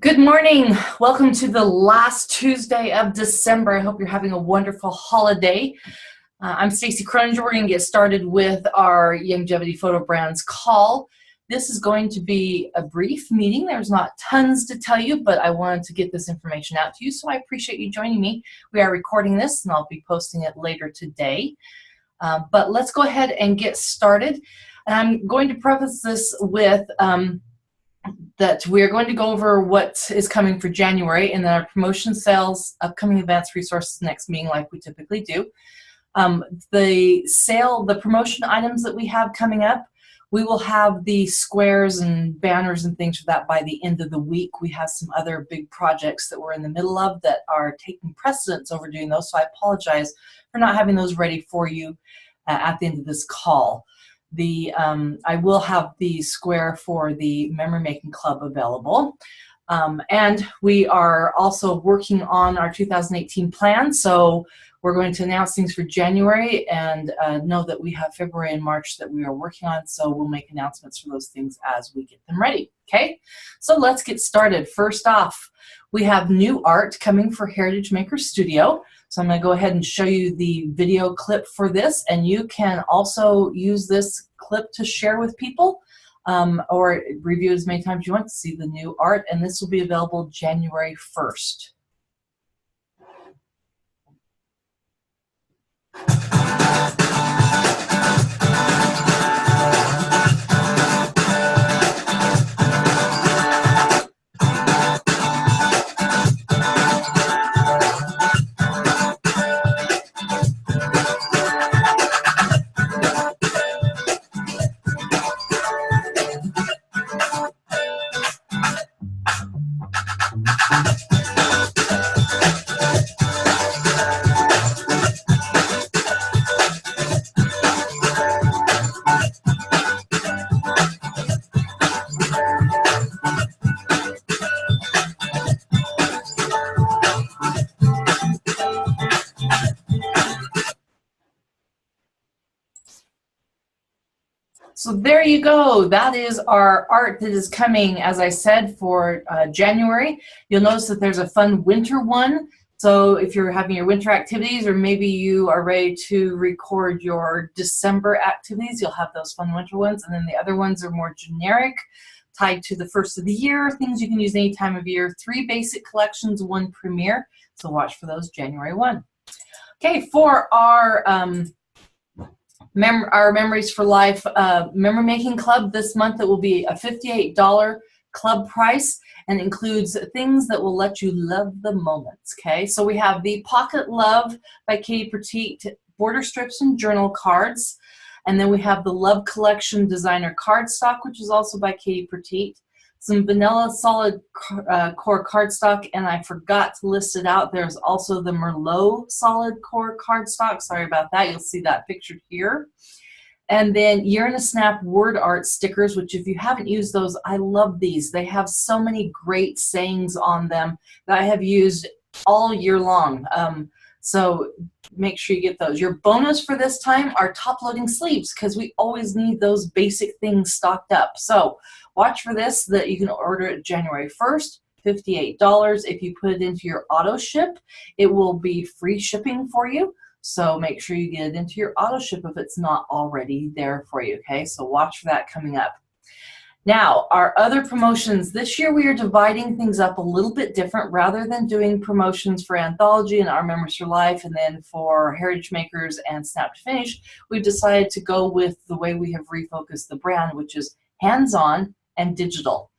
Good morning. Welcome to the last Tuesday of December. I hope you're having a wonderful holiday. I'm Stacy Croninger. We're going to get started with our Youngevity Photo Brands call. This is going to be a brief meeting. There's not tons to tell you, but I wanted to get this information out to you, so I appreciate you joining me. We are recording this, and I'll be posting it later today. But let's go ahead and get started. And I'm going to preface this with that we're going to go over what is coming for January, and then our promotion, sales, upcoming events, resources, next meeting like we typically do. The promotion items that we have coming up, we will have the squares and banners and things for that by the end of the week. We have some other big projects that we're in the middle of that are taking precedence over doing those, so I apologize for not having those ready for you at the end of this call. I will have the square for the Memory Making Club available. And we are also working on our 2018 plan, so we're going to announce things for January and know that we have February and March that we are working on, so we'll make announcements for those things as we get them ready. Okay, so let's get started. First off, we have new art coming for Heritage Maker Studio. So I'm going to go ahead and show you the video clip for this, and you can also use this clip to share with people or review as many times as you want to see the new art, and this will be available January 1st. So there you go. That is our art that is coming, as I said, for January. You'll notice that there's a fun winter one. So if you're having your winter activities, or maybe you are ready to record your December activities, you'll have those fun winter ones. And then the other ones are more generic, tied to the first of the year, things you can use any time of year. 3 basic collections, 1 premiere. So watch for those January 1. Okay, for our Memories for Life Memory Making Club this month, it will be a $58 club price and includes things that will let you love the moments. Okay, so we have the Pocket Love by Katie Petite border strips and journal cards, and then we have the Love Collection designer cardstock, which is also by Katie Petite. Some vanilla solid core cardstock, and I forgot to list it out. There's also the Merlot solid core cardstock. Sorry about that. You'll see that pictured here. And then Year in a Snap word art stickers, which if you haven't used those, I love these. They have so many great sayings on them that I have used all year long. So make sure you get those. Your bonus for this time are top-loading sleeves, because we always need those basic things stocked up. So watch for this, that you can order it January 1st, $58. If you put it into your auto ship, it will be free shipping for you. So make sure you get it into your auto ship if it's not already there for you, okay? So watch for that coming up. Now, our other promotions, this year we are dividing things up a little bit different. Rather than doing promotions for Anthology and Our Memories for Life, and then for Heritage Makers and Snap to Finish, we've decided to go with the way we have refocused the brand, which is hands-on and digital.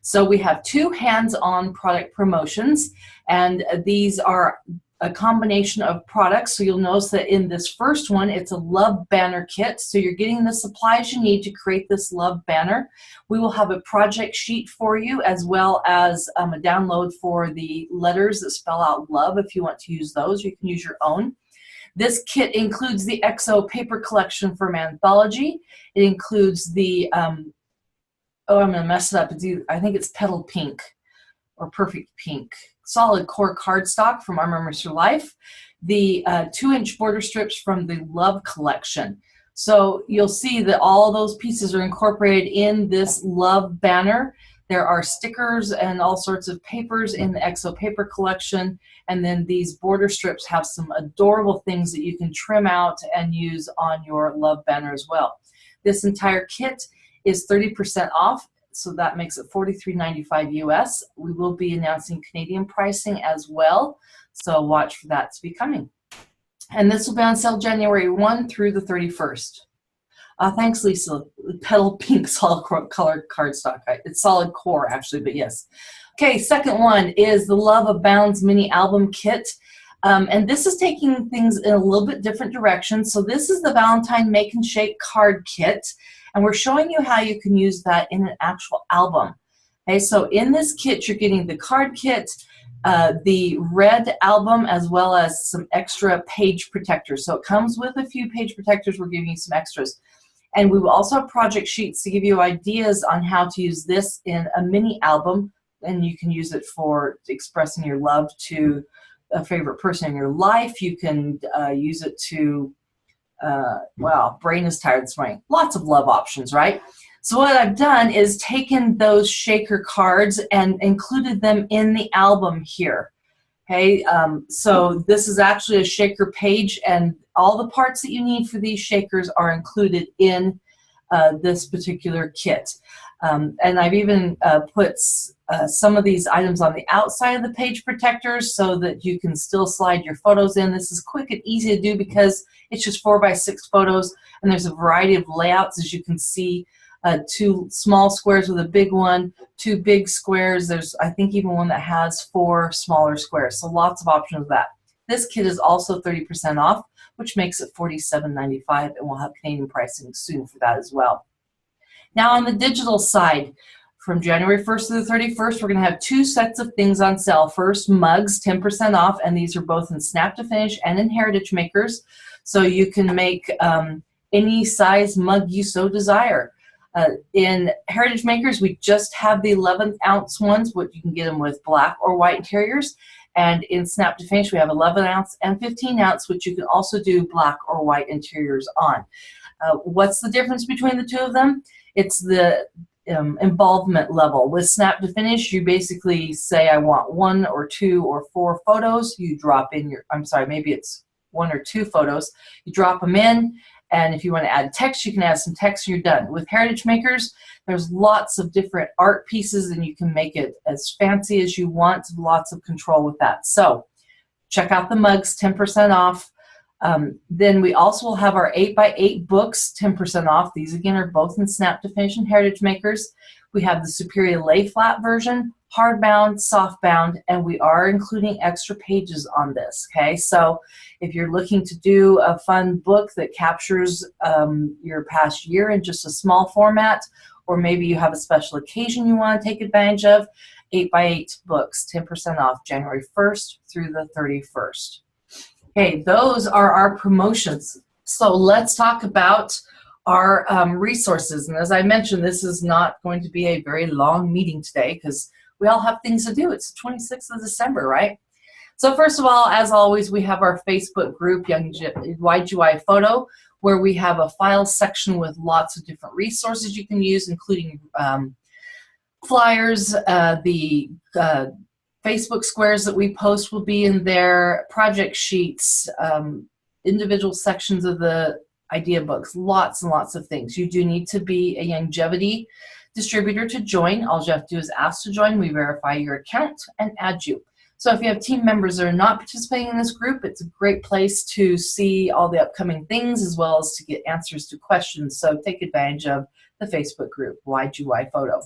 So we have 2 hands-on product promotions, and these are a combination of products. So you'll notice that in this first one, it's a love banner kit. So you're getting the supplies you need to create this love banner. We will have a project sheet for you, as well as a download for the letters that spell out love. If you want to use those, you can use your own. This kit includes the XO paper collection from Anthology. It includes the, oh, I'm gonna mess it up. I think it's Petal Pink or Perfect Pink. Solid core cardstock from Our Memories for Life, the 2-inch border strips from the Love Collection. So you'll see that all those pieces are incorporated in this love banner. There are stickers and all sorts of papers in the EXO paper collection. And then these border strips have some adorable things that you can trim out and use on your love banner as well. This entire kit is 30% off, so that makes it $43.95 US. We will be announcing Canadian pricing as well, so watch for that to be coming. And this will be on sale January 1 through the 31st. Thanks, Lisa. Petal pink solid colored cardstock. It's solid core, actually, but yes. Okay, second one is the Love Abounds mini album kit. And this is taking things in a little bit different direction. So this is the Valentine Make and Shake card kit. And we're showing you how you can use that in an actual album. Okay, so in this kit, you're getting the card kit, the red album, as well as some extra page protectors. So it comes with a few page protectors. We're giving you some extras. And we will also have project sheets to give you ideas on how to use this in a mini album. And you can use it for expressing your love to a favorite person in your life. You can use it to, well, brain is tired this morning. Lots of love options, right? So what I've done is taken those shaker cards and included them in the album here. Okay, so this is actually a shaker page, and all the parts that you need for these shakers are included in this particular kit. And I've even put some of these items on the outside of the page protectors so that you can still slide your photos in. This is quick and easy to do because it's just 4x6 photos, and there's a variety of layouts, as you can see. 2 small squares with a big one, 2 big squares. There's, I think, even one that has 4 smaller squares. So lots of options of that. This kit is also 30% off, which makes it $47.95, and we'll have Canadian pricing soon for that as well. Now on the digital side, from January 1st to the 31st, we're going to have 2 sets of things on sale. First, mugs, 10% off, and these are both in Snap to Finish and in Heritage Makers. So you can make any size mug you so desire. In Heritage Makers, we just have the 11-ounce ones, which you can get them with black or white interiors. And in Snap to Finish, we have 11-ounce and 15-ounce, which you can also do black or white interiors on. What's the difference between the two of them? It's the involvement level. With Snap to Finish, you basically say, I want 1 or 2 or 4 photos. You drop in your, I'm sorry, maybe it's 1 or 2 photos. You drop them in. And if you want to add text, you can add some text and you're done. With Heritage Makers, there's lots of different art pieces and you can make it as fancy as you want. Lots of control with that. So check out the mugs, 10% off. Then we also will have our 8x8 books, 10% off. These again are both in Snap to Finish and Heritage Makers. We have the Superior lay flat version, hardbound, softbound, and we are including extra pages on this, okay? So if you're looking to do a fun book that captures your past year in just a small format, or maybe you have a special occasion you want to take advantage of, 8x8 books, 10% off January 1st through the 31st. Okay, those are our promotions. So let's talk about our resources. And as I mentioned, this is not going to be a very long meeting today because we all have things to do. It's the 26th of December, right? So first of all, as always, we have our Facebook group, Youngevity Photo, where we have a file section with lots of different resources you can use, including flyers, the Facebook squares that we post will be in there, project sheets, individual sections of the idea books, lots and lots of things. You do need to be a Youngevity distributor to join. All you have to do is ask to join. We verify your account and add you. So if you have team members that are not participating in this group, it's a great place to see all the upcoming things as well as to get answers to questions. So take advantage of the Facebook group, YGY Photo.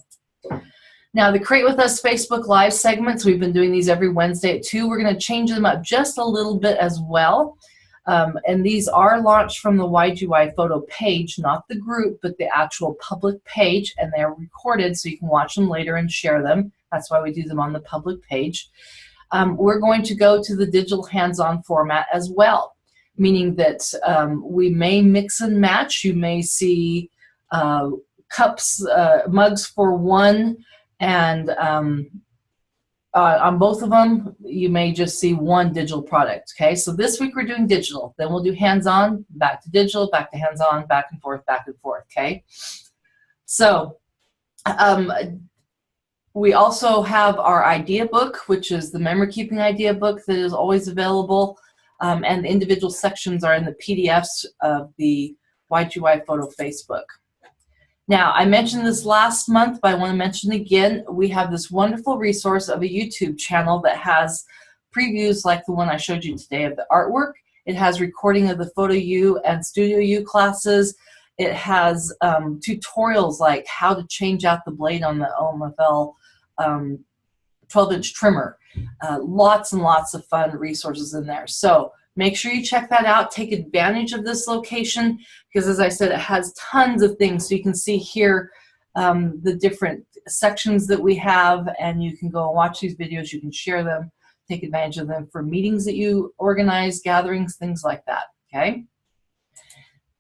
Now, the Create With Us Facebook Live segments, we've been doing these every Wednesday at 2. We're going to change them up just a little bit as well. And these are launched from the YGY Photo page, not the group, but the actual public page, and they're recorded so you can watch them later and share them. That's why we do them on the public page. We're going to go to the digital hands-on format as well, meaning that we may mix and match. You may see cups, mugs for one, and on both of them, you may just see one digital product, okay? So this week we're doing digital. Then we'll do hands-on, back to digital, back to hands-on, back and forth, okay? So We also have our idea book, which is the memory keeping idea book that is always available. And the individual sections are in the PDFs of the YGY Photo Facebook. Now, I mentioned this last month, but I want to mention again, we have this wonderful resource of a YouTube channel that has previews like the one I showed you today of the artwork. It has recording of the Photo U and Studio U classes. It has tutorials like how to change out the blade on the OMFL 12-inch trimmer. Lots and lots of fun resources in there. So make sure you check that out. Take advantage of this location because, as I said, it has tons of things. So you can see here the different sections that we have, and you can go and watch these videos. You can share them, take advantage of them for meetings that you organize, gatherings, things like that, okay?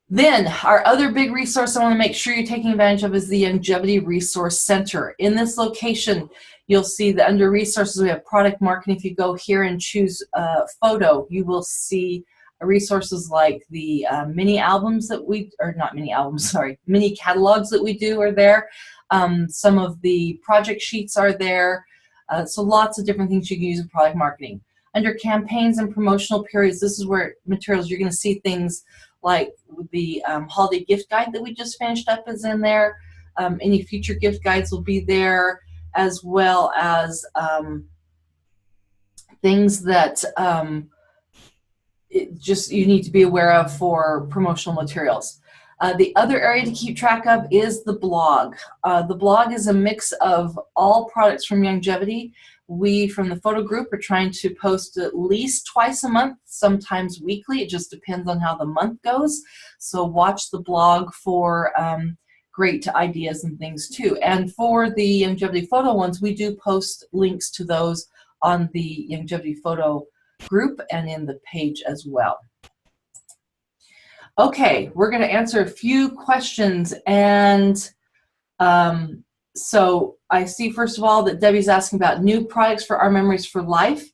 Then our other big resource I want to make sure you're taking advantage of is the Youngevity Resource Center. In this location, you'll see that under resources, we have product marketing. If you go here and choose photo, you will see resources like the mini albums that we, or not mini albums, sorry, mini catalogs that we do are there. Some of the project sheets are there. So lots of different things you can use in product marketing. Under campaigns and promotional periods, this is where materials, you're going to see things like the holiday gift guide that we just finished up is in there. Any future gift guides will be there, as well as things that you need to be aware of for promotional materials. The other area to keep track of is the blog. The blog is a mix of all products from Youngevity. We, from the photo group, are trying to post at least twice a month, sometimes weekly. It just depends on how the month goes. So watch the blog for great ideas and things too. And for the Youngevity Photo ones, we do post links to those on the Youngevity Photo group and in the page as well. Okay, we're going to answer a few questions, and so I see first of all that Debbie's asking about new products for Our Memories for Life,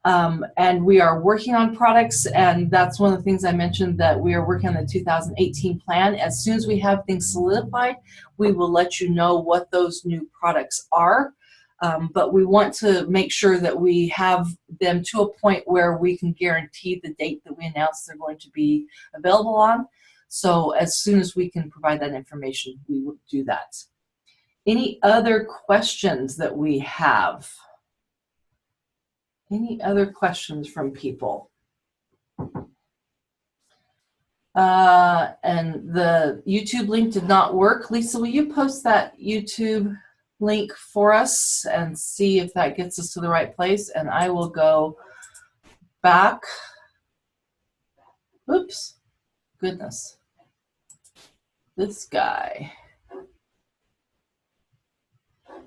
and we are working on products, and that's one of the things I mentioned, that we are working on the 2018 plan. As soon as we have things solidified, we will let you know what those new products are. But we want to make sure that we have them to a point where we can guarantee the date that we announce they're going to be available on. So as soon as we can provide that information, we will do that. Any other questions that we have? Any other questions from people? And the YouTube link did not work. Lisa, will you post that YouTube link for us and see if that gets us to the right place? And I will go back. Oops, goodness. This guy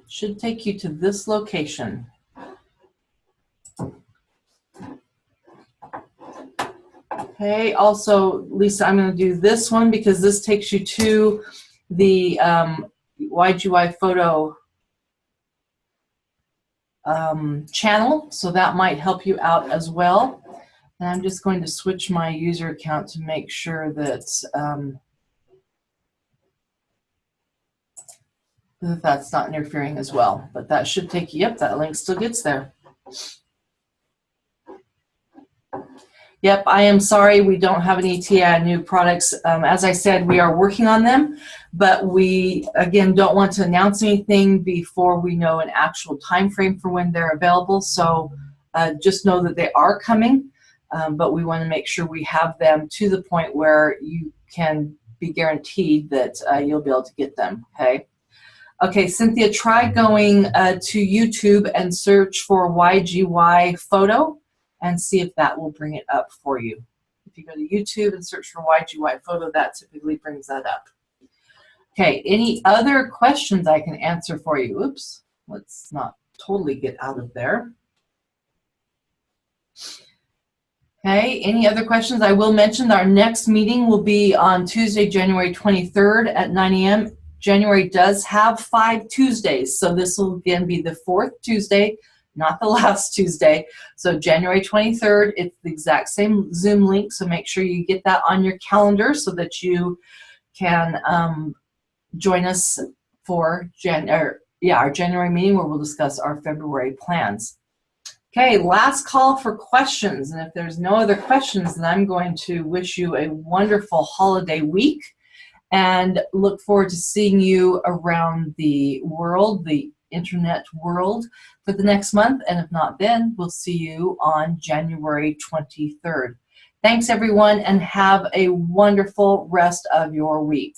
should take you to this location. Okay, also, Lisa, I'm going to do this one because this takes you to the YGY Photo channel, so that might help you out as well. And I'm just going to switch my user account to make sure that that's not interfering as well. But that should take you, yep, that link still gets there. Yep, I am sorry we don't have any TI new products. As I said, we are working on them, but we, again, don't want to announce anything before we know an actual time frame for when they're available. So just know that they are coming, but we want to make sure we have them to the point where you can be guaranteed that you'll be able to get them, okay? Okay, Cynthia, try going to YouTube and search for YGY Photo and see if that will bring it up for you. If you go to YouTube and search for YGY Photo, that typically brings that up. Okay, any other questions I can answer for you? Oops, let's not totally get out of there. Okay, any other questions? I will mention our next meeting will be on Tuesday, January 23rd at 9 a.m. January does have 5 Tuesdays, so this will again be the 4th Tuesday, not the last Tuesday. So January 23rd, it's the exact same Zoom link, so make sure you get that on your calendar so that you can join us for yeah, our January meeting where we'll discuss our February plans. Okay, last call for questions. And if there's no other questions, then I'm going to wish you a wonderful holiday week and look forward to seeing you around the world, the internet world, for the next month. And if not then, we'll see you on January 23rd. Thanks, everyone, and have a wonderful rest of your week.